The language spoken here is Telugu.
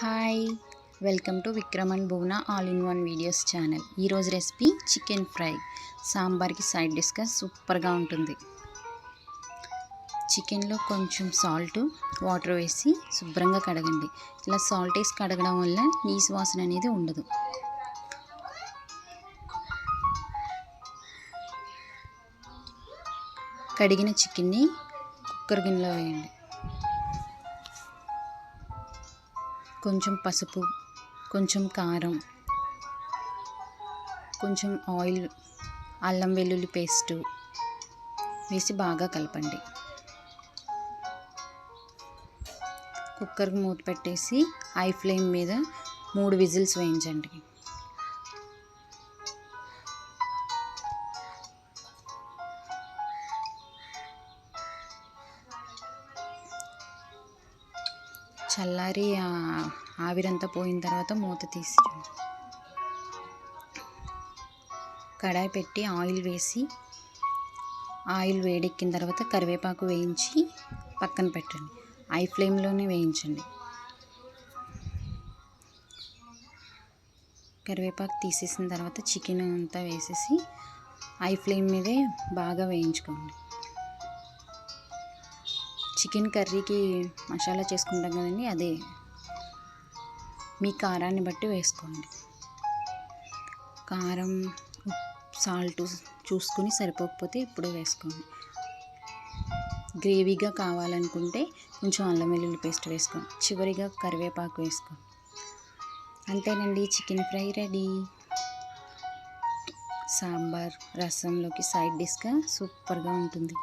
Hi, welcome to Vikram and Bhuvana all in one videos channel. ఈరోజు రెసిపీ చికెన్ ఫ్రై. సాంబార్కి సైడ్ డిష్గా సూపర్గా ఉంటుంది. చికెన్లో కొంచెం సాల్ట్, వాటర్ వేసి శుభ్రంగా కడగండి. ఇలా సాల్ట్ వేసి కడగడం వల్ల నీసు వాసన అనేది ఉండదు. కడిగిన చికెన్ని కుక్కర్ గిన్నెలో వేయండి. కొంచెం పసుపు, కొంచెం కారం, కొంచెం ఆయిల్, అల్లం వెల్లుల్లి పేస్టు వేసి బాగా కలపండి. కుక్కర్కి మూత పెట్టేసి హై ఫ్లేమ్ మీద 3 విజిల్స్ వేయించండి. చల్లారి ఆవిరంతా పోయిన తర్వాత మూత తీసి కడాయి పెట్టి ఆయిల్ వేసి, ఆయిల్ వేడెక్కిన తర్వాత కరివేపాకు వేయించి పక్కన పెట్టండి. హై ఫ్లేమ్లోనే వేయించండి. కరివేపాకు తీసేసిన తర్వాత చికెన్ అంతా వేసేసి హై ఫ్లేమ్ మీదే బాగా వేయించుకోండి. చికెన్ కర్రీకి మసాలా చేసుకుంటాం కదండి, అదే మీ కారాన్ని బట్టి వేసుకోండి. కారం, సాల్ట్ చూసుకుని సరిపోకపోతే ఇప్పుడు వేసుకోండి. గ్రేవీగా కావాలనుకుంటే కొంచెం అల్లం వెల్లుల్లి పేస్ట్ వేసుకోండి. చివరిగా కరివేపాకు వేసుకోండి. అంతేనండి, చికెన్ ఫ్రై రెడీ. సాంబార్, రసంలోకి సైడ్ డిష్గా సూపర్గా ఉంటుంది.